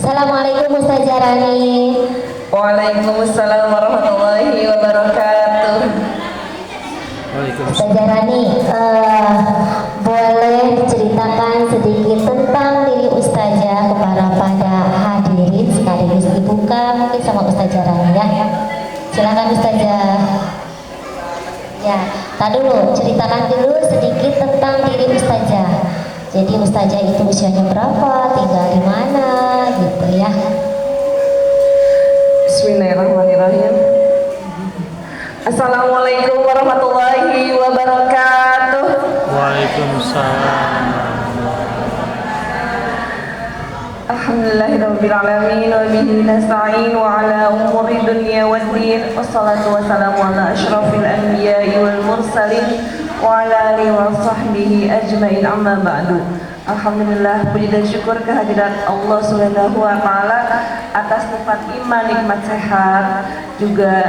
Assalamualaikum Ustazah Rani. Waalaikumsalam warahmatullahi wabarakatuh. Ustazah Rani, boleh diceritakan sedikit tentang diri Ustazah kepada pada hadirin sekaligus dibuka mungkin sama Ustazah Rani ya. Silakan Ustazah. Ya, tadi dulu ceritakan dulu sedikit tentang diri Ustazah. Jadi Ustazah itu usianya berapa, tinggal di mana, gitu ya. Bismillahirrahmanirrahim. Assalamualaikum warahmatullahi wabarakatuh. Waalaikumsalam. Alhamdulillahirabbil alamin wa bihi nasta'in wa ala umuri dunya waddin wassalatu wassalamu ala asyrafil anbiya'i wal mursalin wa ala alihi wa sahbihi ajmain amma ba'du. Alhamdulillah, puji dan syukur kehadirat Allah Subhanahu wa taala atas nikmat iman, nikmat sehat, juga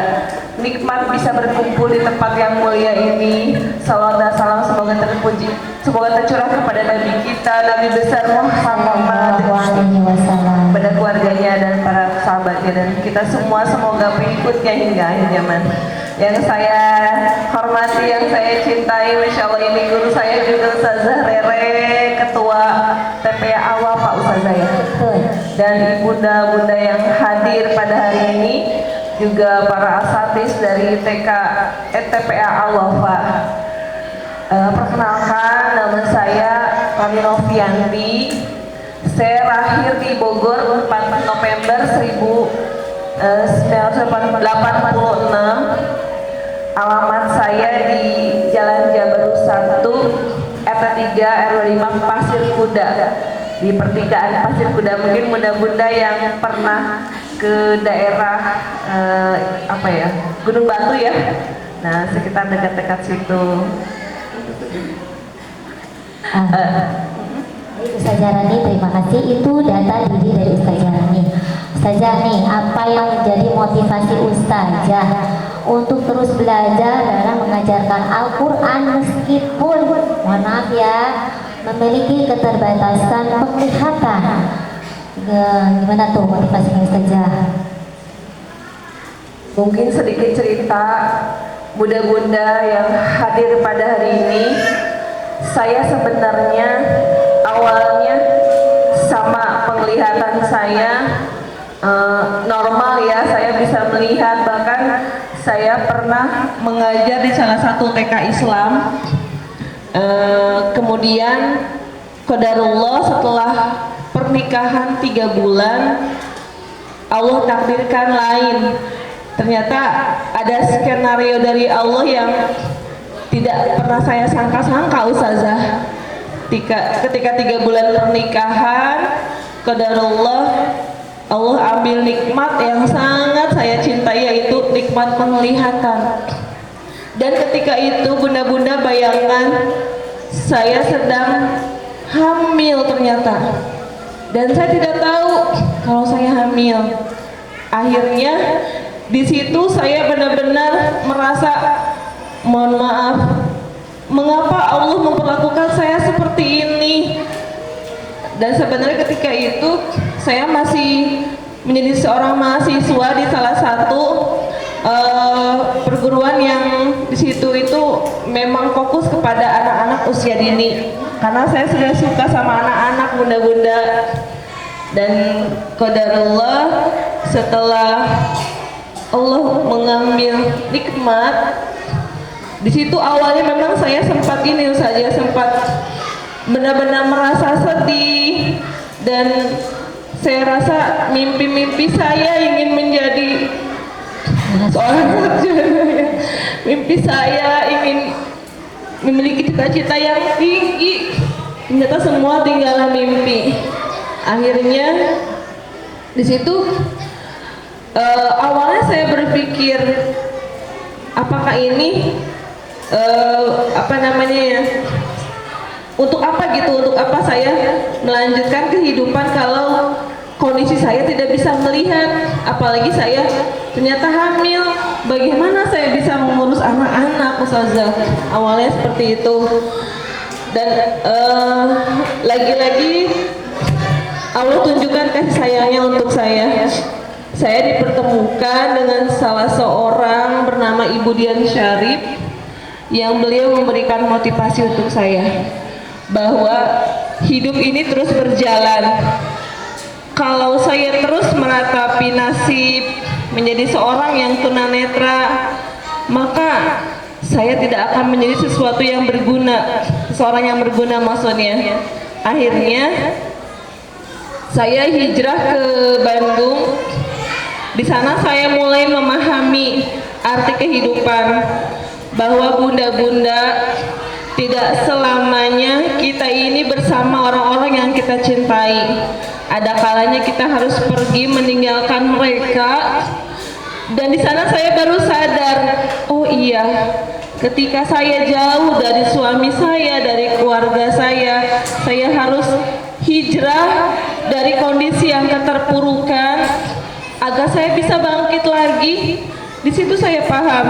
nikmat bisa berkumpul di tempat yang mulia ini. Salawat dan salam semoga terpuji, semoga tercurah kepada Nabi kita, Nabi besar Muhammad, pada keluarganya dan para sahabatnya dan kita semua semoga pengikutnya hingga akhir zaman. Yang saya hormati, yang saya cintai, Masya Allah ini guru saya juga Ustazah Rere, Ketua TPA Awal Pak Ustazah ya. Dan ibunda-bunda yang hadir pada hari ini, juga para asatis dari TPA Awal Pak. Perkenalkan, nama saya Rani Novianti. Saya lahir di Bogor 4 November 1986. Alamat saya di Jalan Jabaru 1 RT 3 RW 5 Pasir Kuda, di pertigaan Pasir Kuda. Mungkin bunda-bunda yang pernah ke daerah Gunung Batu ya, nah sekitar dekat-dekat situ. Ustazah Rani, terima kasih. Itu data diri dari Ustazah Rani. Ustazah nih, apa yang menjadi motivasi Ustazah untuk terus belajar dalam mengajarkan Al-Quran meskipun, mohon maaf ya, memiliki keterbatasan penglihatan? Gimana tuh motivasinya Ustazah? Mungkin sedikit cerita bunda-bunda yang hadir pada hari ini. Saya sebenarnya awalnya sama penglihatan saya normal ya, saya bisa melihat, bahkan saya pernah mengajar di salah satu TK Islam. Kemudian qadarullah setelah pernikahan 3 bulan Allah takdirkan lain. Ternyata ada skenario dari Allah yang tidak pernah saya sangka-sangka Ustazah. Ketika 3 bulan pernikahan, qadarullah Allah ambil nikmat yang sangat saya cintai, yaitu nikmat penglihatan. Dan ketika itu bunda-bunda bayangkan saya sedang hamil ternyata, dan saya tidak tahu kalau saya hamil. Akhirnya di situ saya benar-benar merasa, mohon maaf, mengapa Allah memperlakukan saya seperti ini. Dan sebenarnya ketika itu saya masih menjadi seorang mahasiswa di salah satu perguruan yang di situ itu memang fokus kepada anak-anak usia dini, karena saya sudah suka sama anak-anak, bunda-bunda. Dan qadarullah setelah Allah mengambil nikmat, di situ awalnya memang saya sempat benar-benar merasa sedih, dan saya rasa mimpi-mimpi saya ingin menjadi seorang sarjana. Mimpi saya ingin memiliki cita-cita yang tinggi, ternyata semua tinggallah mimpi. Akhirnya di situ awalnya saya berpikir, apakah ini untuk apa gitu, untuk apa saya melanjutkan kehidupan kalau kondisi saya tidak bisa melihat, apalagi saya ternyata hamil. Bagaimana saya bisa mengurus anak-anak, Ustazah? Awalnya seperti itu. Dan lagi-lagi Allah tunjukkan kasih sayangnya untuk saya. Saya dipertemukan dengan salah seorang bernama Ibu Dian Syarif yang beliau memberikan motivasi untuk saya bahwa hidup ini terus berjalan. Kalau saya terus meratapi nasib menjadi seorang yang tunanetra, maka saya tidak akan menjadi sesuatu yang berguna, seorang yang berguna maksudnya. Akhirnya saya hijrah ke Bandung. Di sana saya mulai memahami arti kehidupan, bahwa bunda-bunda tidak selamanya kita ini bersama orang-orang yang kita cintai. Ada kalanya kita harus pergi meninggalkan mereka. Dan di sana saya baru sadar, oh iya, ketika saya jauh dari suami saya, dari keluarga saya harus hijrah dari kondisi yang keterpurukan agar saya bisa bangkit lagi. Di situ saya paham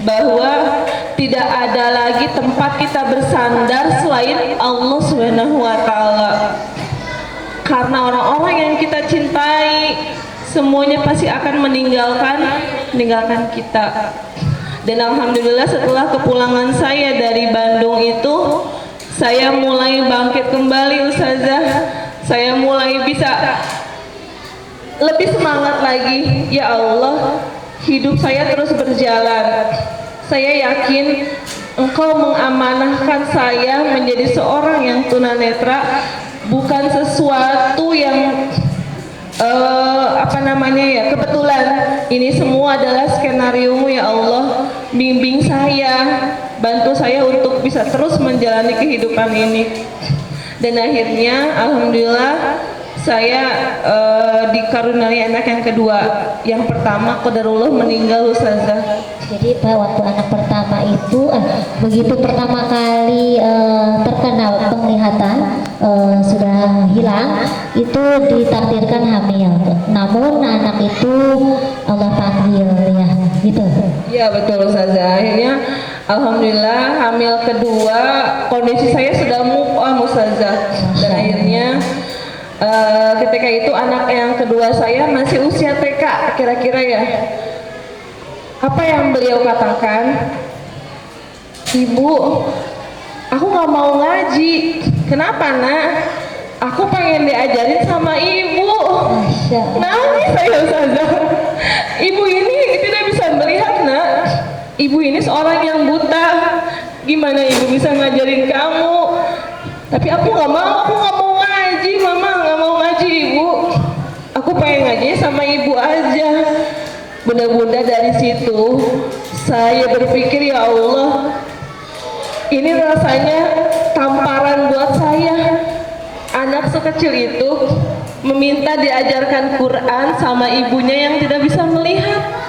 bahwa tidak ada lagi tempat kita bersandar selain Allah Subhanahu wa taala. Karena orang-orang yang kita cintai semuanya pasti akan meninggalkan kita. Dan alhamdulillah setelah kepulangan saya dari Bandung itu, saya mulai bangkit kembali Ustazah. Saya mulai bisa lebih semangat lagi. Ya Allah, hidup saya terus berjalan. Saya yakin Engkau mengamanahkan saya menjadi seorang yang tunanetra, bukan sesuatu yang kebetulan. Ini semua adalah skenario-Mu ya Allah. Bimbing saya, bantu saya untuk bisa terus menjalani kehidupan ini. Dan akhirnya alhamdulillah saya dikaruniai anak yang kedua. Yang pertama qadarullah meninggal Ustazah. Jadi waktu anak pertama itu begitu pertama kali terkena penglihatan sudah hilang, itu ditakdirkan hamil. Namun anak itu Allah panggil ya, gitu. Iya betul Ustazah. Akhirnya alhamdulillah hamil kedua, kondisi saya sudah move on Ustazah. Dan akhirnya ketika itu anak yang kedua saya masih usia TK kira-kira ya. Apa yang beliau katakan? Ibu, aku nggak mau ngaji. Kenapa nak? Aku pengen diajarin sama ibu. Nangis saya Ustazah. Ibu ini tidak bisa melihat nak. Ibu ini seorang yang buta. Gimana ibu bisa ngajarin kamu? Tapi aku nggak mau ngaji, mama nggak mau ngaji ibu. Aku pengen ngaji sama ibu aja. Bunda-bunda dari situ saya berpikir ya Allah, ini rasanya tamparan buat saya. Anak sekecil itu meminta diajarkan Quran sama ibunya yang tidak bisa melihat.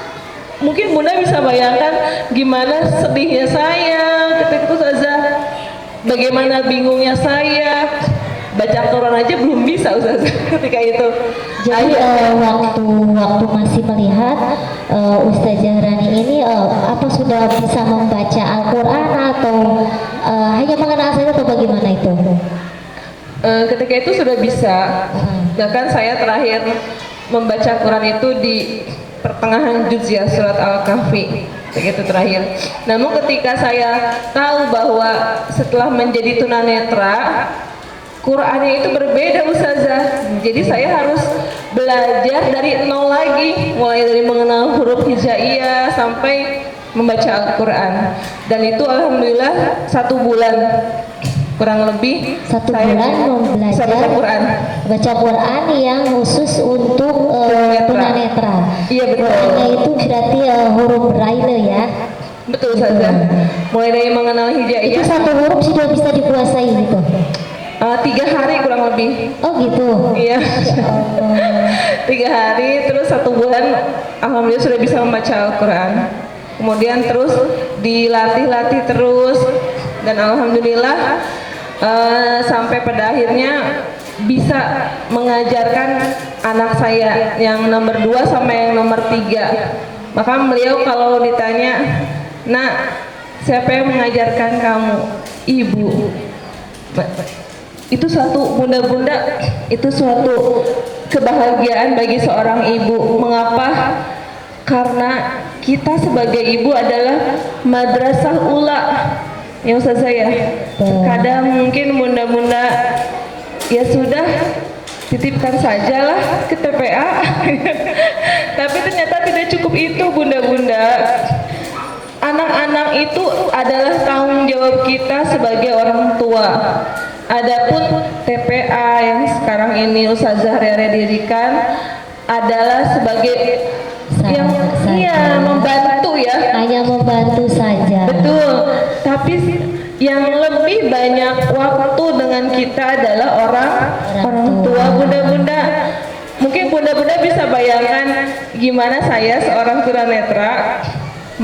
Mungkin bunda bisa bayangkan gimana sedihnya saya ketika itu Ustazah. Bagaimana bingungnya saya. Baca Quran aja belum bisa Ustazah ketika itu. Jadi waktu masih melihat Ustazah Rani ini apa sudah bisa membaca Al-Quran atau hanya mengenal saja atau bagaimana itu? Ketika itu sudah bisa. Bahkan saya terakhir membaca Quran itu di pertengahan juz ya, surat Al-Kahfi. Begitu terakhir. Namun ketika saya tahu bahwa setelah menjadi tunanetra, Qurannya itu berbeda Ustazah. Jadi saya harus belajar dari nol lagi, mulai dari mengenal huruf hijaiyah sampai membaca Al-Quran. Dan itu alhamdulillah 1 bulan kurang lebih 1 bulan belajar baca Quran yang khusus untuk tunanetra. Iya betul. Qurannya itu berarti huruf braille ya. Betul Ustazah. Mulai dari mengenal hijaiyah. Itu 1 huruf sudah bisa dikuasai gitu. 3 hari kurang lebih. Oh gitu. Iya. 3 hari terus 1 bulan alhamdulillah sudah bisa membaca Al-Quran. Kemudian terus dilatih terus dan alhamdulillah sampai pada akhirnya bisa mengajarkan anak saya yang nomor 2 sama yang nomor 3. Maka beliau kalau ditanya, "Nak, siapa yang mengajarkan kamu?" "Ibu." itu suatu bunda-bunda, itu suatu kebahagiaan bagi seorang ibu. Mengapa? Karena kita sebagai ibu adalah madrasah ula, ya Ustazah ya. Kadang mungkin bunda-bunda ya sudah titipkan sajalah ke TPA tapi ternyata tidak cukup itu bunda-bunda. Anak-anak itu adalah tanggung jawab kita sebagai orang tua. Adapun TPA yang sekarang ini Ustazah Rere dirikan adalah sebagai yang membantu ya. Hanya membantu saja. Betul. Tapi yang lebih banyak waktu dengan kita adalah orang tua, bunda-bunda. Mungkin bunda-bunda bisa bayangkan gimana saya seorang tunanetra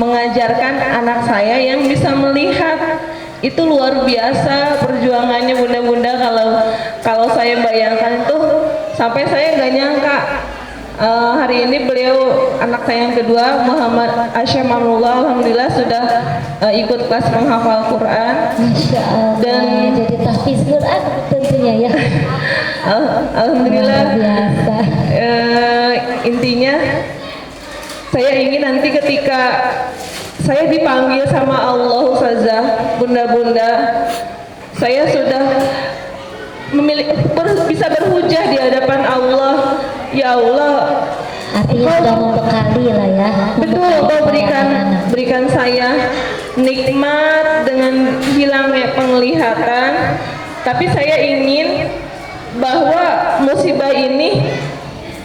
mengajarkan anak saya yang bisa melihat. Itu luar biasa perjuangannya bunda-bunda. Kalau saya bayangkan itu sampai saya nggak nyangka hari ini beliau anak saya yang kedua Muhammad Asyam Amrullah alhamdulillah sudah ikut kelas menghafal Quran. Masya Allah. Dan jadi tahfiz Quran tentunya ya. Alhamdulillah. Luar biasa. Intinya saya ingin nanti ketika saya dipanggil sama Allah Ustazah, bunda-bunda, saya sudah bisa berhujah di hadapan Allah. Ya Allah, artinya sudah membekali lah ya. betul, Kau berikan saya nikmat dengan hilangnya penglihatan, tapi saya ingin bahwa musibah ini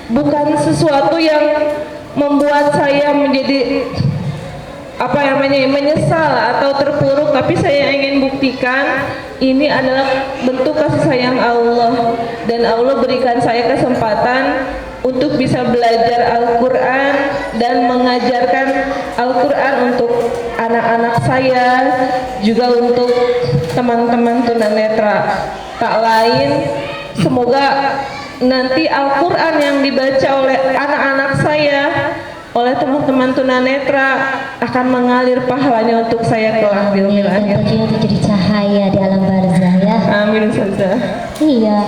bukan sesuatu yang membuat saya menjadi menyesal atau terpuruk, tapi saya ingin buktikan ini adalah bentuk kasih sayang Allah, dan Allah berikan saya kesempatan untuk bisa belajar Al-Quran dan mengajarkan Al-Quran untuk anak-anak saya, juga untuk teman-teman tunanetra. Tak lain, semoga nanti Al-Quran yang dibaca oleh anak-anak saya, oleh teman-teman tunanetra akan mengalir pahalanya untuk saya kelak di dunia akhir. Tentunya untuk jadi cahaya di alam barzah ya. Amin Ustazah. Iya,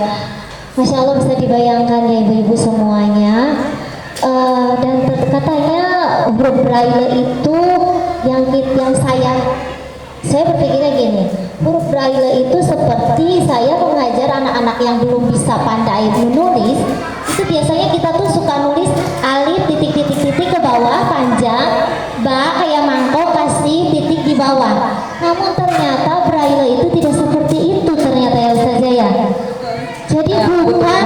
Masya Allah bisa dibayangkan ya ibu-ibu semuanya. Dan katanya huruf braille itu yang saya berpikirnya gini, huruf braille itu seperti saya mengajar anak-anak yang belum bisa pandai menulis. Itu biasanya kita tuh suka nulis alif titik ke bawah panjang, ba kayak mangkok kasih titik di bawah. Namun ternyata braille itu tidak seperti itu ternyata ya Ustazah ya. Jadi bukan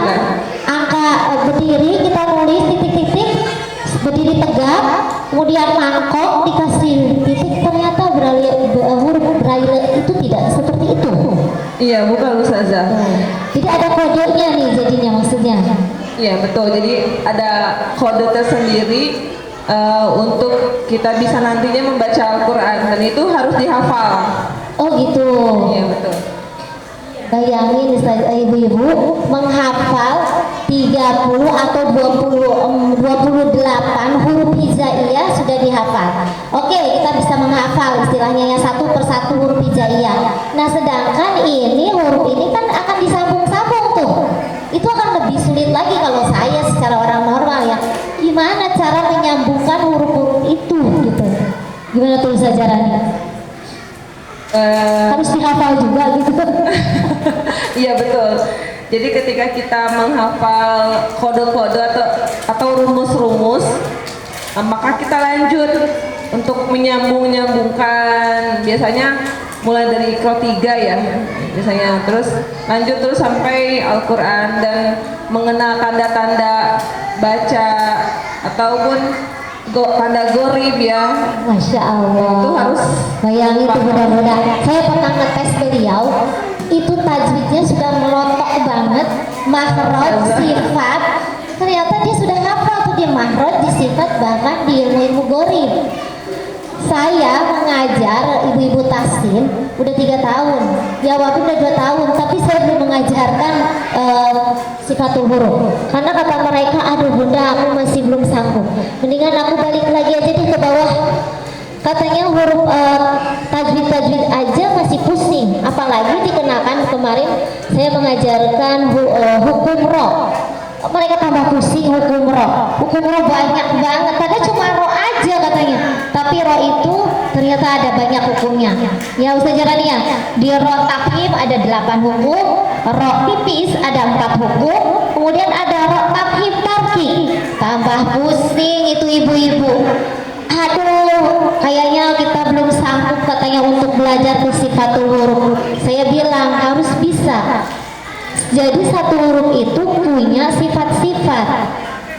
angka berdiri kita nulis titik berdiri tegak, kemudian mangkok dikasih titik. Ternyata huruf braille itu tidak seperti itu. Iya, bukan Ustazah. Jadi ada kodenya nih jadinya maksudnya. Iya betul, jadi ada kode tersendiri untuk kita bisa nantinya membaca Al-Quran, dan itu harus dihafal. Oh gitu. Iya betul. Bayangin ibu-ibu menghafal 30 atau 28 huruf hijaiyah sudah dihafal. Oke, kita bisa menghafal istilahnya yang satu persatu huruf hijaiyah. Nah sedangkan ini huruf ini kan akan disambung-sambung tuh. Itu akan lebih sulit lagi kalau saya secara orang normal ya. Gimana cara menyambungkan huruf-huruf itu gitu? Gimana tuh sejarahnya? Harus dihafal juga gitu. Iya betul. Jadi ketika kita menghafal kode-kode atau rumus-rumus, maka kita lanjut untuk menyambungkan. Biasanya mulai dari Iqra 3 ya, biasanya terus lanjut terus sampai Al-Quran dan mengenal tanda-tanda baca ataupun tanda gorib ya. Masya Allah. Itu harus bayangin itu mudah-mudahan. Saya pernah ngetes beliau, itu tajwidnya sudah melotok banget, makhraj, sifat. Ternyata dia sudah hafal tuh dia makhraj, di sifat, bahkan di ilmu gorib. Saya mengajar ibu-ibu tahsin udah 3 tahun, jawabin udah 2 tahun, tapi saya belum mengajarkan sifatul huruf karena kata mereka, aduh bunda aku masih belum sanggup, mendingan aku balik lagi aja deh ke bawah. Katanya huruf tajwid aja masih pusing, apalagi dikenakan kemarin saya mengajarkan hukum roh. Mereka tambah pusing hukum roh banyak banget, padahal cuma roh aja katanya, tapi roh itu ternyata ada banyak hukumnya ya Ustazah Rania. Di roh takhim ada 8 hukum, roh pipis ada 4 hukum, kemudian ada roh takhim tarki. Tambah pusing itu ibu-ibu. Aduh, kayaknya kita belum sanggup katanya untuk belajar ke sifatul huruf. Saya bilang harus bisa. Jadi satu huruf itu punya sifat-sifat.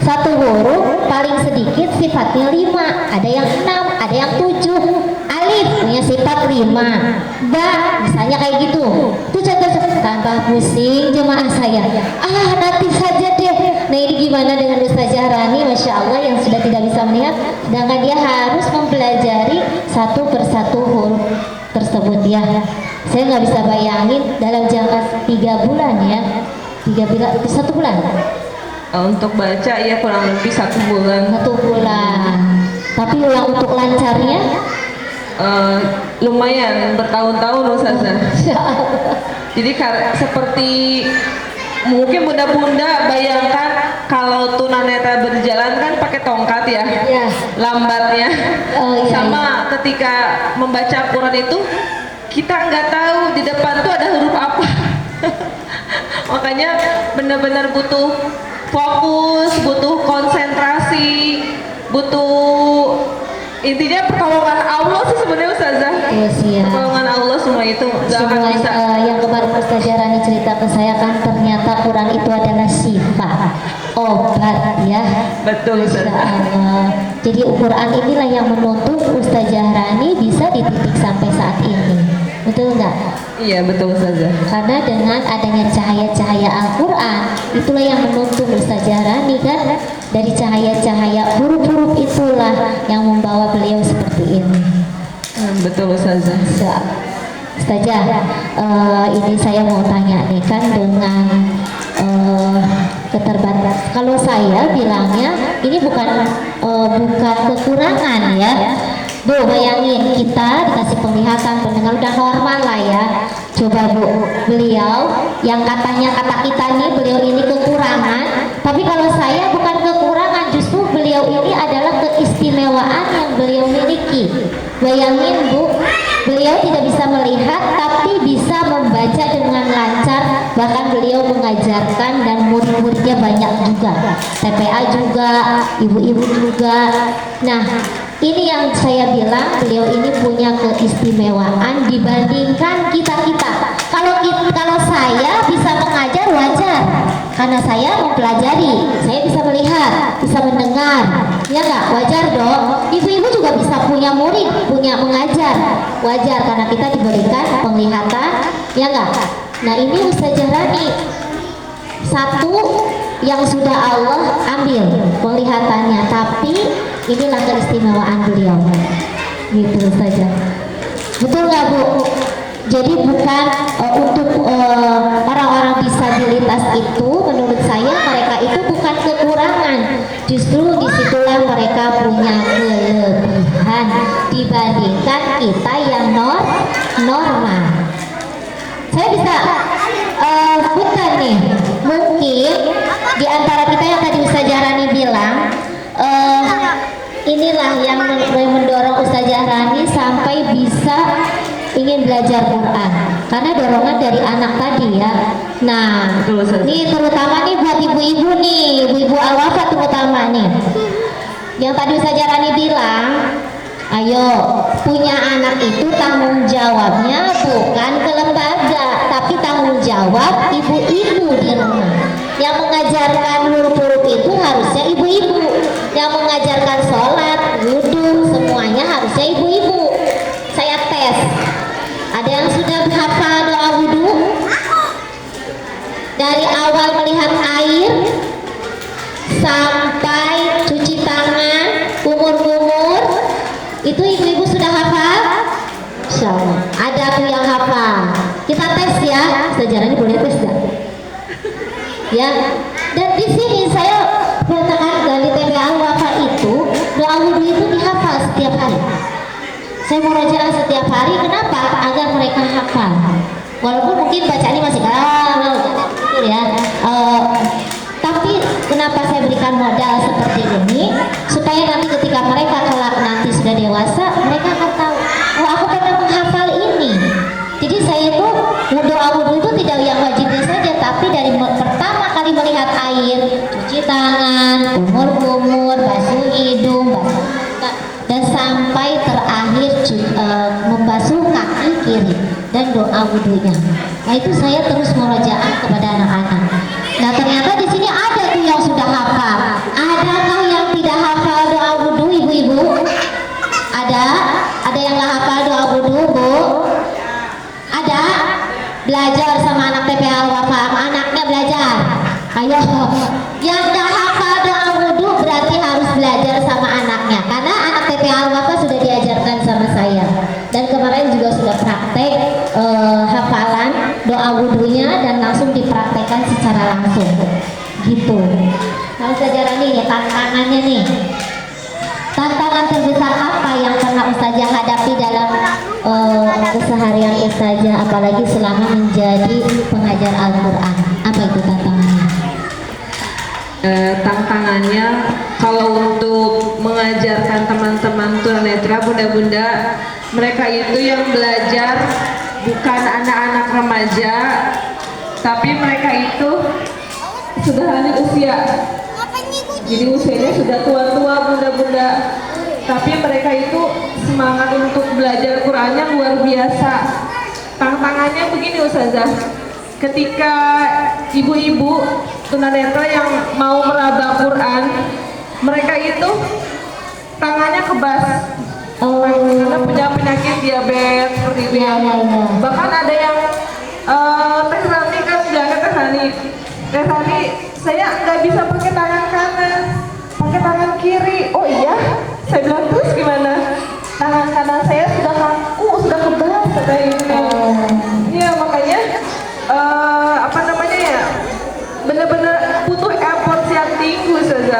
Satu huruf paling sedikit sifatnya 5, ada yang 6, ada yang 7. Alif punya sifat 5, ba misalnya kayak gitu. Itu contoh tambah pusing jemaah saya. Nanti saja deh. Nah ini gimana dengan Ustazah Rani, Masya Allah, yang sudah tidak bisa melihat, sedangkan dia harus mempelajari satu persatu huruf tersebut ya. Saya nggak bisa bayangin dalam jangka 3 bulan ya, 1 bulan. Untuk baca ya kurang lebih 1 bulan. 1 bulan. Tapi yang untuk lancarnya lumayan bertahun-tahun Ustazah. Jadi seperti mungkin bunda-bunda bayangkan kalau tunanetra berjalan kan pakai tongkat ya, lambatnya. Sama ketika membaca Al-Quran itu kita nggak tahu di depan tuh ada huruf apa. Makanya benar-benar butuh fokus, butuh konsentrasi, butuh intinya pertolongan Allah sih sebenarnya Ustazah. Pertolongan Allah semua itu nggak akan bisa. Yang kemarin Ustazah Rani cerita ke saya kan ternyata Quran itu adalah sifat, obat ya. Betul Ustazah. Jadi Quran inilah yang menuntun Ustazah Rani bisa di titik sampai saat ini. Betul nggak? Iya betul Ustazah. Karena dengan adanya cahaya-cahaya Al-Quran, itulah yang menuntun Ustazah Rani kan. Dari cahaya-cahaya huruf-huruf itulah yang membawa beliau seperti ini. Betul Ustazah. Ustazah, ini saya mau tanya nih kan dengan keterbatasan. Kalau saya bilangnya ini bukan kekurangan ya. Bu, bayangin kita dikasih penglihatan, pendengar udah normal lah ya. Coba Bu, beliau yang katanya kata kita nih beliau ini kekurangan, tapi kalau saya bukan kekurangan, justru beliau ini adalah keistimewaan yang beliau miliki. Bayangin Bu, beliau tidak bisa melihat tapi bisa membaca dengan lancar, bahkan beliau mengajarkan dan murid-muridnya banyak juga, TPA juga, ibu-ibu juga. Nah, ini yang saya bilang beliau ini punya keistimewaan dibandingkan kita-kita. Kalau saya bisa mengajar wajar, karena saya mempelajari, saya bisa melihat, bisa mendengar, ya nggak? Wajar dong. Ibu-ibu juga bisa punya murid, punya mengajar, wajar karena kita diberikan penglihatan, ya nggak? Nah ini Ustazah Rani, satu yang sudah Allah ambil penglihatannya, tapi inilah keistimewaan beliau, gitu saja. Betul nggak Bu? Jadi bukan untuk orang-orang disabilitas itu, menurut saya mereka itu bukan kekurangan, justru disitulah mereka punya kelebihan dibandingkan kita yang normal. Saya bisa sebutkan nih, mungkin di antara kita yang tadi Ustazah Rani bilang, inilah yang mendorong Ustazah Rani sampai bisa ingin belajar Quran, karena dorongan dari anak tadi ya. Nah, ini terutama nih buat ibu-ibu nih, ibu-ibu al-wafa terutama nih, yang tadi Ustazah Rani bilang, ayo punya anak itu tanggung jawabnya bukan ke lembaga, tapi tanggung jawab ibu-ibu di rumah. Yang mengajarkan huruf-huruf itu harusnya ibu-ibu, yang mengajarkan sholat, wudhu, semuanya harusnya ibu-ibu. Saya tes, ada yang sudah hafal doa wudhu dari awal melihat air sampai cuci tangan, kumur-kumur, itu ibu-ibu sudah hafal? Insyaallah. Ada tuh yang hafal. Kita tes ya, sejarahnya boleh tes gak? Ya. Dan di sini saya mengatakan dari TPA Al-Wafa itu doa wudhu itu dihafal setiap hari. Saya mau rojaah setiap hari, kenapa? Agar mereka hafal. walaupun mungkin bacaannya masih kalau betul ya. Tapi kenapa saya berikan modal seperti ini supaya nanti ketika mereka kelak nanti sudah dewasa mereka akan tahu, oh aku pernah menghafal ini. Jadi saya itu doa wudhu itu tidak yang wajibnya saja, tapi dari pertama kali melihat air, cuci tangan, kumur-kumur, basuh hidung, basuh muka, dan sampai terakhir membasuh kaki kiri dan doa wudhunya. Nah itu saya terus murojaah kepada anak-anak. Nah ternyata di sini ada tuh yang sudah hafal. Adakah yang tidak hafal doa wudhu, ibu-ibu? Ada yang nggak hafal doa wudhu, Bu? Ada? Belajar sama anak TPA Al-Wafa, anaknya belajar. Ayo, yang nggak hafal doa wudhu berarti harus belajar sama anaknya, karena anak TPA Al-Wafa sudah diajarkan sama saya. Dan kemarin juga sudah praktek hafalan doa wudhunya dan langsung dipraktekkan secara langsung. Gitu. Nah, Ustazah nih tantangannya nih. Tantangan terbesar apa yang pernah Ustazah hadapi dalam keseharian Ustazah, apalagi selama menjadi pengajar Al-Quran? Apa itu tantangannya? Tantangannya kalau untuk mengajarkan teman-teman tunanetra, bunda-bunda, mereka itu yang belajar bukan anak-anak remaja, tapi mereka itu sudah lanjut usia. Jadi usianya sudah tua-tua, bunda-bunda, tapi mereka itu semangat untuk belajar Qurannya luar biasa. Tantangannya begini Ustazah, ketika ibu-ibu tunanetra yang mau meraba Quran, mereka itu tangannya kebas, karena punya penyakit diabetes seperti itu ya. Bahkan ada yang Teh Rani kan bilangnya Teh Rani saya nggak bisa pakai tangan kanan, pakai tangan kiri. Oh iya, saya bilang terus gimana? Tangan kanan saya sudah kaku, sudah kebas kayak ini. Iya makanya apa namanya ya, benar-benar butuh effort yang tinggi saja.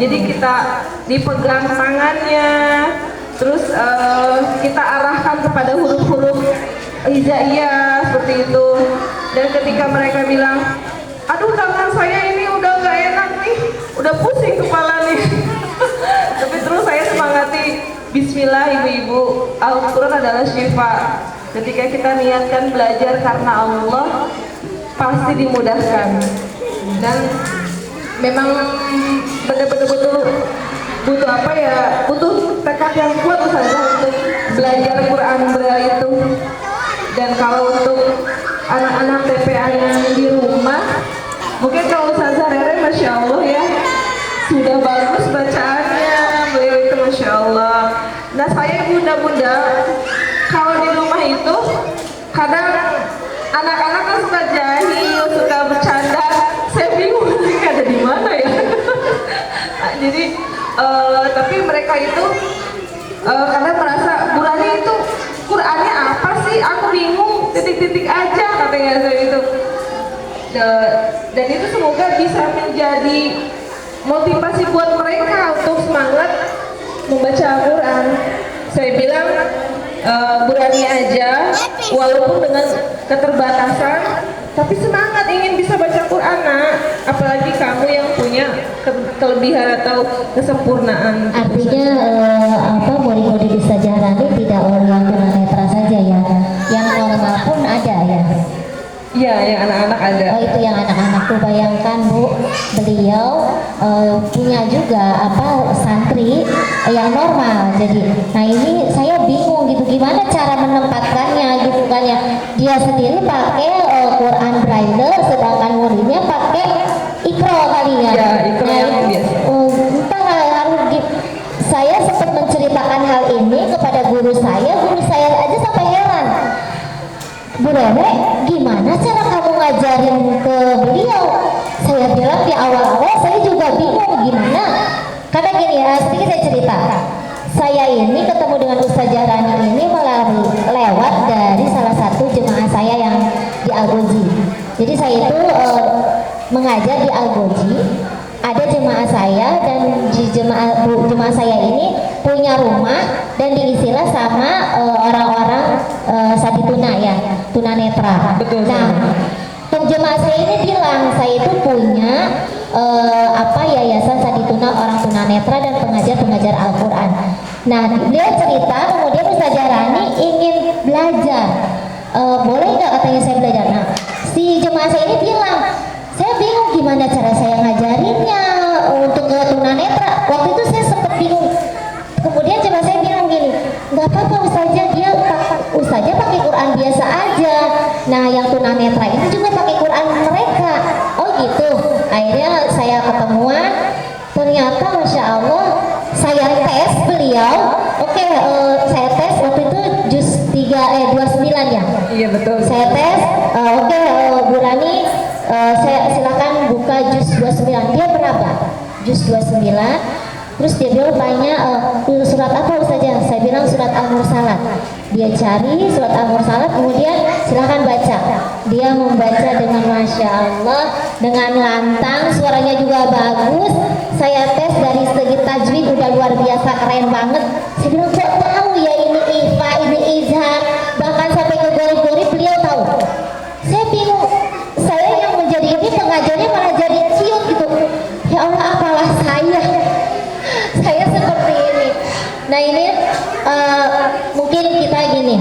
Jadi kita dipegang tangannya, terus kita arahkan kepada huruf-huruf hijaiyah seperti itu. Dan ketika mereka bilang, aduh tangan saya ini udah nggak enak nih, udah pusing kepala nih. Tapi terus saya semangati, bismillah ibu-ibu, Al-Quran adalah syifa. Ketika kita niatkan belajar karena Allah, pasti dimudahkan. Dan memang betul-betul butuh apa ya, butuh tekad yang kuat saja untuk belajar Quran Braille itu. Dan kalau untuk anak-anak TPA yang di rumah, mungkin kalau Ustazah Rere Masya Allah ya, sudah bagus bacaannya, beliau itu Masya Allah. Nah saya bunda-bunda, kalau di rumah itu kadang anak-anak kan suka jahil, suka bercanda, saya bingung mereka ada di mana ya. Jadi tapi mereka itu kadang merasa, Burani itu Qurannya apa sih? Aku bingung, titik-titik aja katanya saya itu. Dan itu semoga bisa menjadi motivasi buat mereka untuk semangat membaca Al-Quran. Saya bilang berani aja, walaupun dengan keterbatasan, tapi semangat ingin bisa baca Quran, nak. Apalagi kamu yang punya kelebihan atau kesempurnaan. Artinya murid-murid Ustazah Rani tidak orang tunanetra saja ya, yang normal pun ada ya. Iya, yang anak-anak ada. Oh itu yang anak-anak tuh, bayangkan Bu, beliau punya juga santri yang normal. Jadi, nah ini saya bingung gitu, gimana cara menempatkannya gitu kan ya. Dia sendiri pakai Quran Braille, sedangkan muridnya pakai Iqra kali ya. Ya, Iqra yang biasa. Entah harus saya sempat menceritakan hal ini kepada guru saya aja sampai heran. Bu Rere, gimana cara kamu ngajarin ke beliau? Saya bilang di awal-awal saya juga bingung gimana. Karena gini ya, sedikit saya cerita. Saya ini ketemu dengan Ustazah Rani ini lewat dari salah satu jemaah saya yang di Al-Goji. Jadi saya itu mengajar di Al-Goji. Ada jemaah saya dan jemaah saya ini punya rumah dan diisilah sama orang-orang sadituna ya, tunanetra. Betul, Nah, penjemaah saya ini bilang saya itu punya yayasan sadituna orang tunanetra dan pengajar Al-Quran. Nah, beliau cerita kemudian Ustazah Rani ingin belajar. Boleh nggak katanya saya belajar? Nah, si jemaah saya ini bilang, saya bingung gimana cara saya ngajarinnya untuk ke tunanetra. Waktu itu saya sempat bingung. Kemudian jemaah saya bilang gini, nggak apa-apa Ustazah pakai Quran biasa aja. Nah, yang tunanetra itu juga pakai Quran mereka. Oh gitu. Akhirnya saya ketemuan, ternyata Masya Allah saya tes beliau. Oke, saya tes waktu itu juz 29 ya. Iya betul. Saya tes, Bu Rani, saya silakan buka juz 29. Dia berapa? Juz 29. Terus dia bilang tanya surat apa Ustazah? Saya bilang surat Al-Mursalat. Dia cari surat Al-Mursalat, kemudian silahkan baca. Dia membaca dengan Masya Allah, dengan lantang, suaranya juga bagus. Saya tes dari segi tajwid udah luar biasa, keren banget. Saya bilang kok tahu ya ini Ifa, ini Izhar, bahkan sampai ke gori-gori beliau tahu. Saya bingung, saya yang menjadi ini pengajarnya malah jadi ciut gitu. Ya Allah, apalah saya seperti ini. Nah ini mungkin kita gini,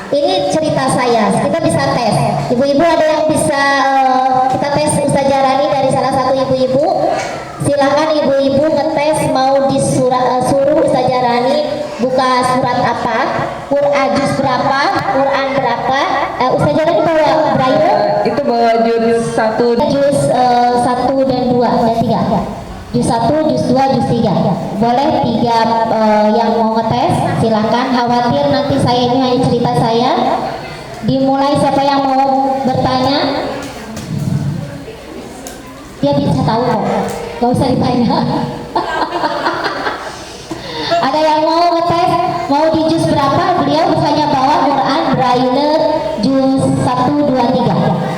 ini cerita saya, kita bisa tes. Ibu-ibu ada yang bisa kita tes Ustazah Rani dari salah satu ibu-ibu. Silakan ibu-ibu ngetes mau suruh Ustazah Rani buka surat apa, Quran juz berapa, Quran berapa. Ustazah Rani bawa braille? Itu bawa juz 1 Juz 1 dan 2 dan 3. Juz 1, juz 2, juz 3. Boleh 3 yang mau ngetes, silakan. Khawatir nanti saya ini hanya cerita saya. Dimulai, siapa yang mau bertanya? Dia bisa tahu kok, gak usah ditanya. Ada yang mau ngetes, mau di juz berapa? Beliau hanya bawa Quran braille juz 1, 2, 3.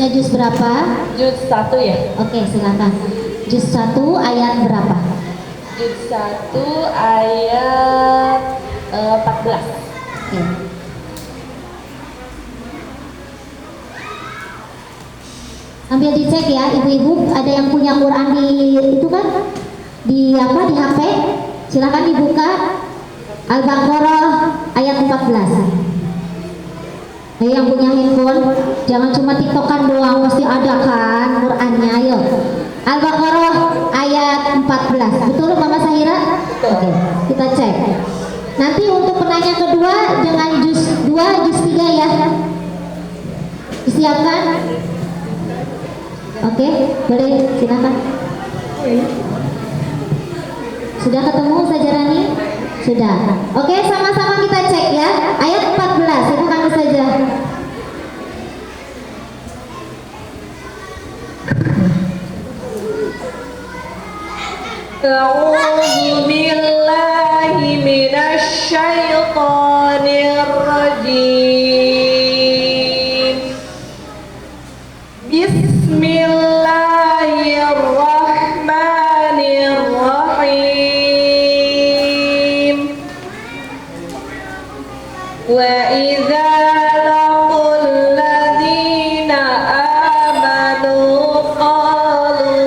Juz berapa? juz 1 ya. Oke, silakan. Juz 1 ayat berapa? Juz 1 ayat 14. Oke. Sambil dicek ya, ibu-ibu ada yang punya Quran di itu kan? Di HP? Silakan dibuka Al-Baqarah ayat 14. Yang punya handphone, jangan cuma tiktokan doang, mesti ada kan Qurannya. Ayo, Al-Baqarah ayat 14. Betul Mama Sahira? Oke, kita cek. Nanti untuk penanya kedua dengan juz 2, juz 3 ya. Disiapkan? Oke, boleh silakan. Sudah ketemu Ustazah Rani? Sudah. Oke, sama-sama kita cek ya. Ayat 14, itu kan saja. A'udzu billahi minasy syaithanir rajim. Bismillahirrahmanirrahim. Wa idza laqul ladzina amanu qalu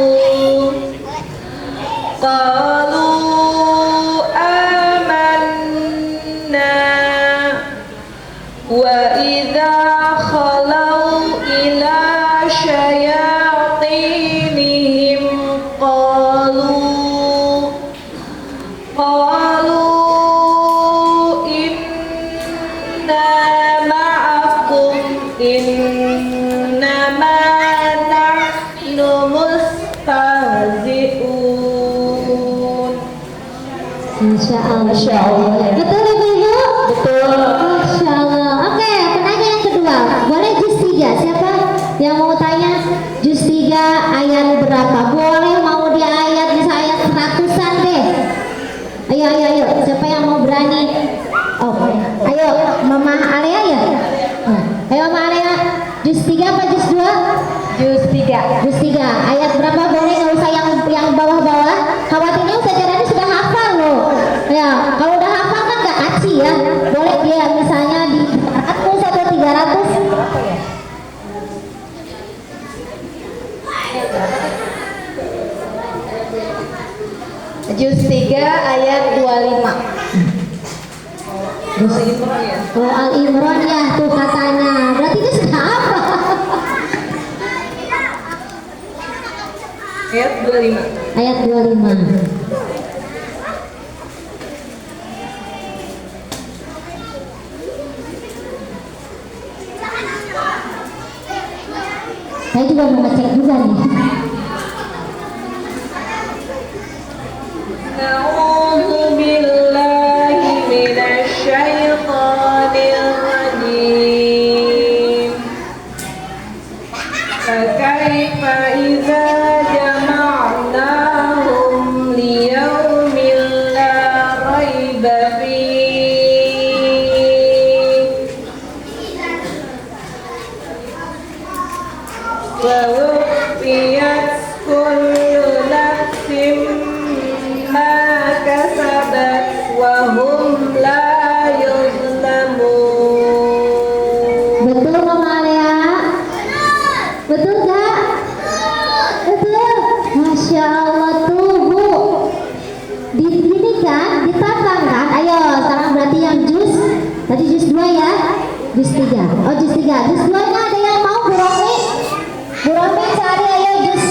amanna wa idza khalau ila syayatinihim qalu inna ma'akum innama nahnu mustahzi'un. Masya Allah. Masya Allah. Betul Ibu? Betul. Masya Allah. Oke, penanya yang kedua. Boleh juz 3. Siapa yang mau tanya? Juz 3 ayat berapa? Boleh mau di ayat bisa ayat 100-an deh. Ayo, ayo, ayo. Siapa yang mau berani? Oh, ayo Mama Alea ya. Ayo Mama Alea. Juz 3 apa juz 2? Juz 3. Juz 3. Ayat berapa? Boleh nggak usah yang bawah-bawah. Khawatirnya Ustaz Jarani sudah hafal loh. Ya, kalau udah hafal kan nggak kaci ya. Boleh dia misalnya di 400 atau 300. Juz 3 ayat 25. Juz Imran ya. Oh, Al Imran ya tuh katanya. Berarti dia sudah apa? Ayat 25. Ayat 25. Saya juga mau ngecek juga nih. A'udzu billahi minasy syaithanir rajim. Fakaifa idza jama'nahum liyaumin la raiba fihi wa wufiyat kullu nafsin ma kasabat wa hum la yuzlamun. Betul Mama Alea? Betul gak? Betul. Masya Allah tuh Bu. Di sini kan ditambah kan? Ayo sekarang berarti yang juz. Tadi juz 2 ya? Juz 3. Oh juz 3. Juz 2 nya ada yang mau Bu Romi? Bu Romi cari ayo juz.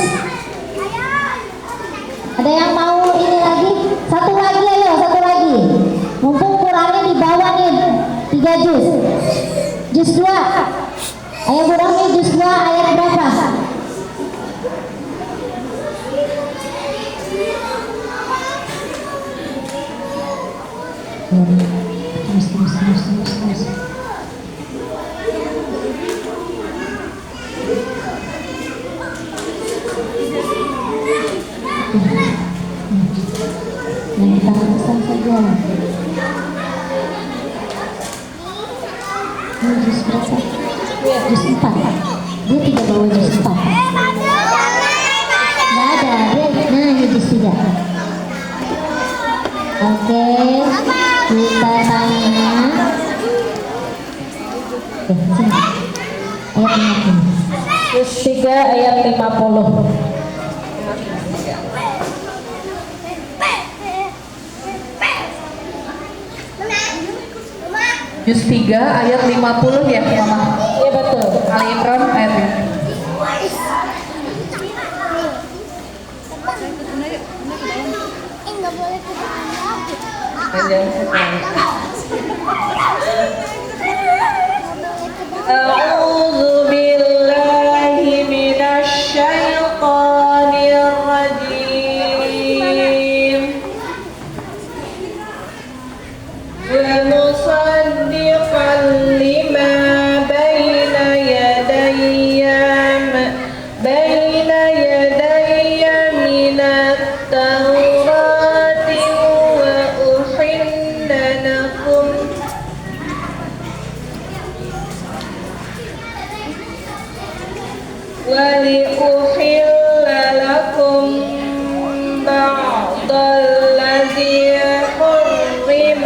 Ada yang mau ini lagi? Satu lagi ayo, satu lagi. Mumpung kurangnya di bawah nih. 3 juz. Juz 2. Ayo Bu Romi juz 2 ayat berapa? Terus. Yang kita lakukan saja. Ini juz berapa? Juz 4. Dia tidak bawa juz 4. Nggak ada. Dia, nah ini juz 3. Oke, kita tanya. Sini. Ayat 50. Juz 3 ayat 50. Juz 3 ayat 50 ya Mama? Iya betul. Ali Imran ayat ini. A'udzu billahi minasy syaithanir rajim. Wa musaddiqan lima baina yadayya minat tawrati wa uhilla lakum وَلِأُحِلَّ لَكُمْ بَعْضَ الَّذِي حُرِّمَ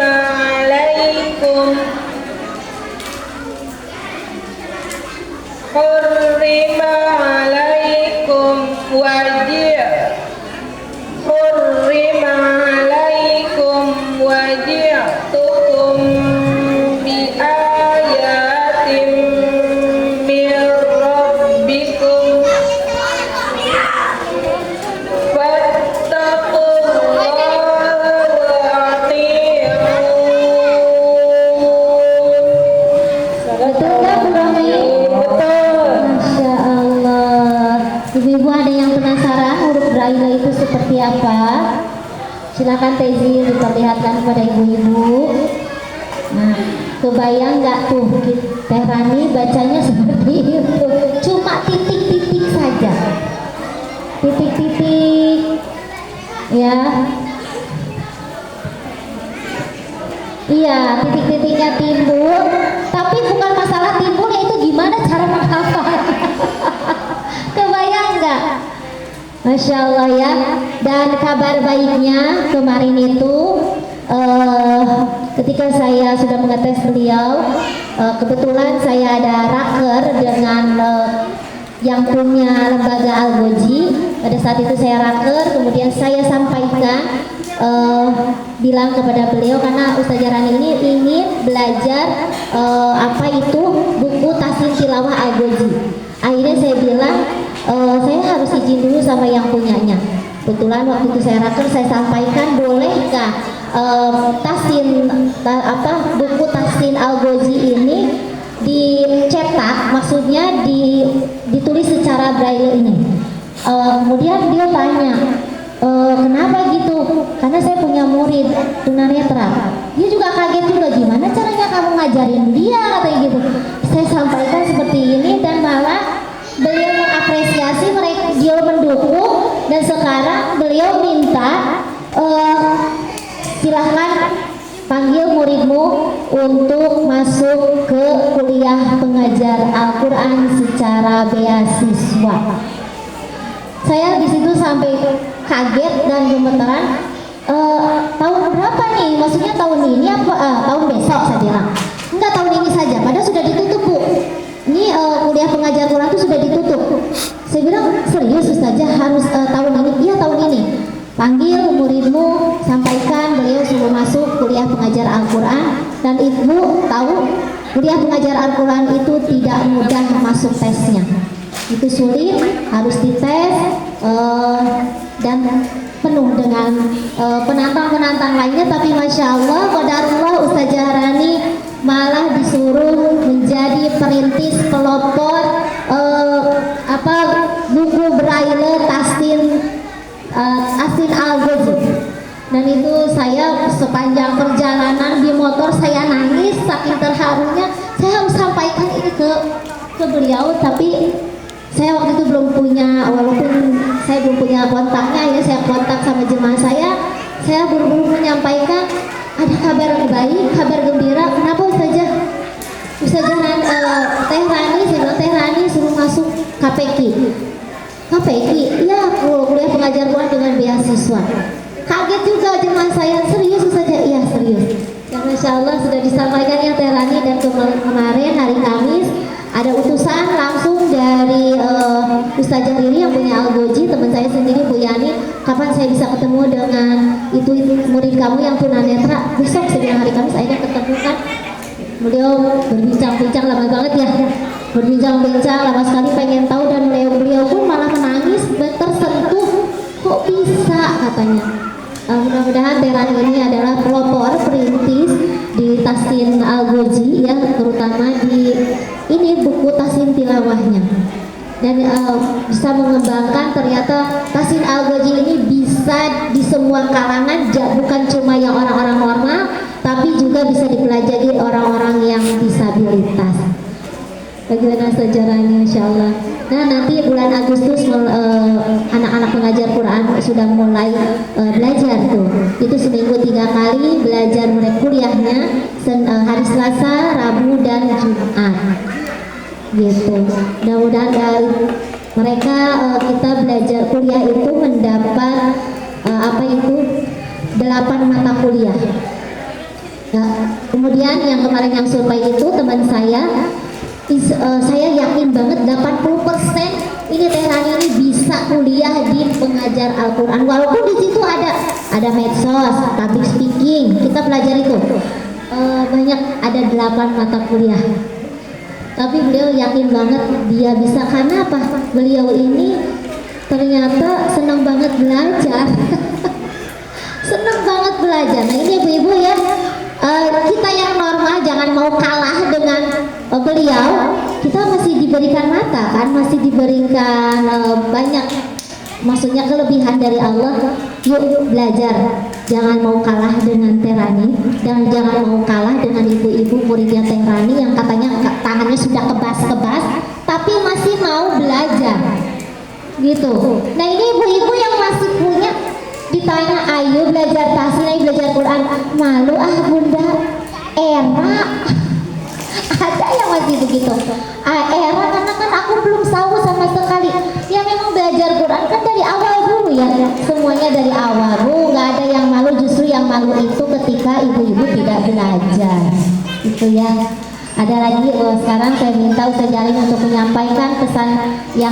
عَلَيْكُمْ وَجِئْتُكُمْ بِآيَاتٍ مِّن رَّبِّكُمْ فَاتَّقُوا اللَّهَ وَأَطِيعُونِ. Betul nggak Bu Romi? Betul. Masya Allah. Ibu-ibu ada yang penasaran huruf Braille itu seperti apa? Silakan Tezi diperlihatkan kepada ibu-ibu. Nah, kebayang nggak tuh Teh Rani bacanya seperti itu? Cuma titik-titik saja. Titik-titik. Ya. Iya, titik-titiknya timbul, tapi bukan masalah timbulnya, itu gimana cara menghafal. Kebayang nggak? Masya Allah ya. Dan kabar baiknya kemarin itu ketika saya sudah mengetes beliau, kebetulan saya ada raker dengan yang punya lembaga Al-Goji. Pada saat itu saya raker, kemudian saya sampaikan bilang kepada beliau, karena Ustazah Rani ini ingin belajar apa itu buku Tahsin Tilawah Al-Goji. Akhirnya saya bilang saya harus izin dulu sama yang punyanya. Kebetulan waktu itu saya raker, saya sampaikan bolehkah buku Tahsin Al-Goji ini dicetak, maksudnya ditulis secara braille ini. Kemudian dia tanya, kenapa gitu? Karena saya punya murid tunanetra. Dia juga kaget juga, gimana caranya kamu ngajarin dia, katanya gitu. Saya sampaikan seperti ini dan malah beliau mengapresiasi, dia mendukung, dan sekarang beliau minta silahkan panggil muridmu untuk masuk ke kuliah pengajar Al-Quran secara beasiswa. Saya di situ sampai kaget dan gemeteran. Tahun berapa nih? Maksudnya tahun ini apa? Tahun besok, saya bilang. Enggak, tahun ini saja. Padahal sudah ditutup, Bu. Ini kuliah pengajar Quran itu sudah ditutup. Saya bilang, serius Ustazah harus tahun ini? Iya, tahun ini. Panggil muridmu, sampaikan beliau suruh masuk kuliah pengajar Al-Quran. Dan ibu tahu kuliah pengajar Al-Quran itu tidak mudah masuk tesnya. Itu sulit, harus dites dan penuh dengan penantang-penantang lainnya. Tapi Masya Allah, qadarullah, Ustazah Rani malah disuruh menjadi perintis pelopor buku braille Tahsin Al-Goji. Dan itu saya sepanjang perjalanan di motor saya nangis saking terharunya. Saya harus sampaikan ini ke beliau, tapi saya waktu itu belum punya, walaupun saya belum punya kontaknya ya, saya kontak sama jemaah saya buru-buru menyampaikan ada kabar baik, kabar gembira. Kenapa Ustazah? Ustazah Teh Rani, saya bilang Teh Rani suruh masuk KPQ. KPQ, ya kuliah pengajar Quran dengan beasiswa. Kaget juga jemaah saya, serius Ustazah? Iya serius. Ya Masya Allah sudah disampaikan ya Teh Rani, dan kemarin hari Kamis ada utusan langsung dari Ustazah Riri yang punya Al-Goji, teman saya sendiri Bu Yani. Kapan saya bisa ketemu dengan itu murid kamu yang tunanetra? Besok, sebelum hari Kamis akhirnya ketemu kan. Beliau berbincang-bincang lama banget ya, berbincang-bincang lama sekali, pengen tahu, dan beliau pun malah menangis, tersentuh, kok bisa katanya. Mudah-mudahan Teh Rani ini adalah pelopor perintis di Tahsin Al-Goji ya, terutama di ini buku Tahsin Tilawahnya, dan bisa mengembangkan. Ternyata Tahsin Al-Goji ini bisa di semua kalangan, bukan cuma yang orang-orang normal, tapi juga bisa dipelajari orang-orang yang disabilitas. Bagaimana sejarahnya, Insya Allah. Nah, nanti bulan Agustus anak-anak pengajar Quran sudah mulai belajar tuh. Itu seminggu 3 kali belajar mulai kuliahnya, hari Selasa, Rabu, dan Jumat. Gitu. Mudah-mudahan dari mereka kita belajar kuliah itu mendapat 8 mata kuliah. Nah, kemudian yang kemarin yang survei itu teman saya yakin banget 80% ini Teh Rani ini bisa kuliah di pengajar Al-Quran, walaupun di situ ada medsos, public speaking, kita belajar itu banyak, ada 8 mata kuliah. Tapi beliau yakin banget dia bisa, karena apa? Beliau ini ternyata senang banget belajar. Senang banget belajar. Nah ini ibu-ibu ya, kita yang normal jangan mau kalah dengan beliau. Kita masih diberikan mata kan, masih diberikan banyak, maksudnya kelebihan dari Allah. Yuk belajar. jangan mau kalah dengan Teh Rani dan jangan mau kalah dengan ibu-ibu muridnya Teh Rani yang katanya tangannya sudah kebas-kebas tapi masih mau belajar gitu. Nah ini ibu-ibu yang masih punya, ditanya ayo belajar tahsin, ayo belajar Quran, malu ah bunda, era ada yang masih begitu. Era karena kan aku belum tahu sama sekali. Ya memang belajar Quran kan dari awal dulu ya, semuanya dari awal bu, nggak ada yang malu, justru yang malu itu ketika ibu-ibu tidak belajar itu ya. Ada lagi sekarang saya minta Ustaz Jalin untuk menyampaikan pesan yang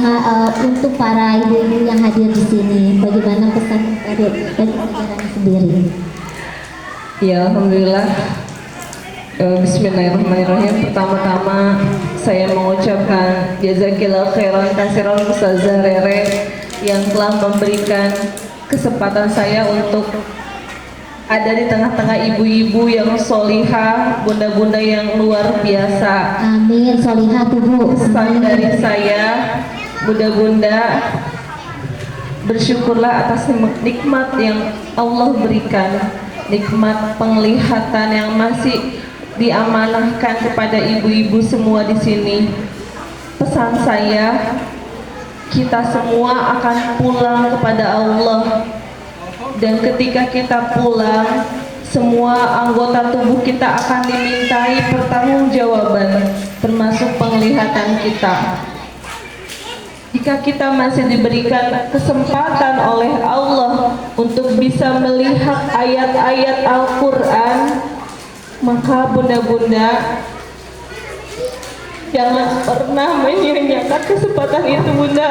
untuk para ibu-ibu yang hadir di sini. Bagaimana pesan dari Ustaz sendiri? Ya, alhamdulillah. Bismillahirrahmanirrahim. Pertama-tama saya mengucapkan jazakillah khairan katsiran Ustazah Rere yang telah memberikan kesempatan saya untuk ada di tengah-tengah ibu-ibu yang solihah, bunda-bunda yang luar biasa. Amin, solihah tuh bu. Pesan dari saya, bunda-bunda, bersyukurlah atas nikmat yang Allah berikan, nikmat penglihatan yang masih diamanahkan kepada ibu-ibu semua di sini. Pesan saya, kita semua akan pulang kepada Allah. Dan ketika kita pulang, semua anggota tubuh kita akan dimintai pertanggungjawaban, termasuk penglihatan kita. Jika kita masih diberikan kesempatan oleh Allah untuk bisa melihat ayat-ayat Al-Quran, maka bunda-bunda jangan pernah menyia-nyiakan kesempatan itu bunda.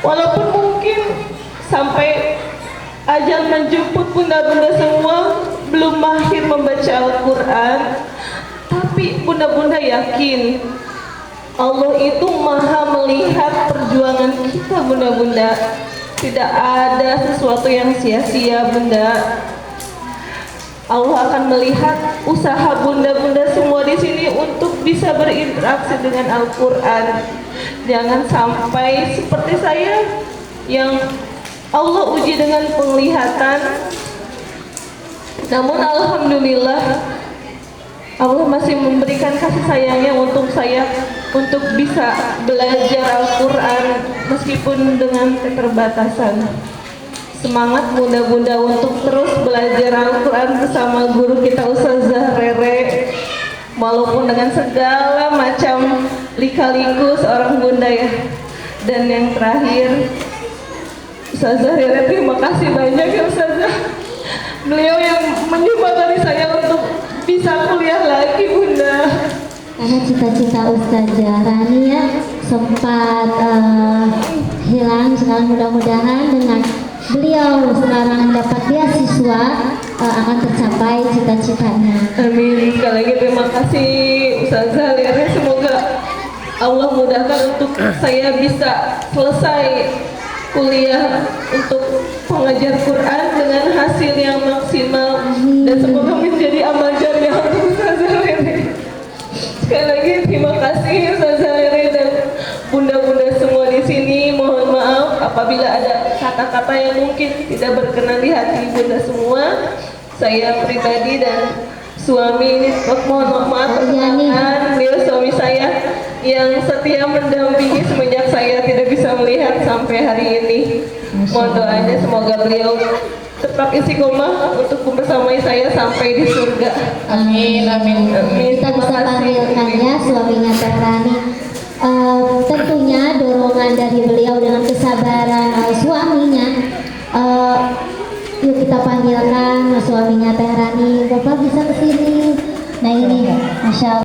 Walaupun mungkin sampai ajal menjemput bunda-bunda semua belum mahir membaca Al-Quran, tapi bunda-bunda yakin Allah itu maha melihat perjuangan kita bunda-bunda. Tidak ada sesuatu yang sia-sia bunda. Allah akan melihat usaha bunda-bunda semua di sini untuk bisa berinteraksi dengan Al-Quran. Jangan sampai seperti saya yang Allah uji dengan penglihatan, namun alhamdulillah Allah masih memberikan kasih sayangnya untuk saya untuk bisa belajar Al-Quran meskipun dengan keterbatasan. Semangat bunda-bunda untuk terus belajar Al-Quran bersama guru kita Ustazah Rere, walaupun dengan segala macam lika-liku seorang bunda ya. Dan yang terakhir, Ustazah Rere, terima kasih banyak ya Ustazah. Beliau yang menjembatani saya untuk bisa kuliah lagi bunda. Karena cita-cita Ustazah Rani ya sempat hilang, sekarang mudah-mudahan dengan beliau sekarang dapat beasiswa akan tercapai cita-citanya. Amin. Sekali lagi terima kasih Ustazah Rere. Semoga Allah mudahkan untuk saya bisa selesai kuliah untuk pengajar Quran dengan hasil yang maksimal. Dan semoga menjadi amal jariah untuk Ustazah Rere. Sekali lagi terima kasih Ustazah Rere dan bunda-bunda semua di sini. Mohon maaf apabila ada kata-kata yang mungkin tidak berkenan di hati bunda semua. Saya pribadi dan suami ini mohon maaf perkenalkan, beliau suami saya yang setia mendampingi semenjak saya tidak bisa melihat sampai hari ini. Mohon doanya semoga beliau tetap istiqomah untuk membersamai saya sampai di surga. Amin. Amin. Kita bisa panggilkan ya suaminya Teh Rani. Tentunya dorongan dari beliau dengan kesabaran suaminya. Yuk kita panggilkan suaminya Teh Rani. Bapak bisa kesini. Nah ini, masya Allah.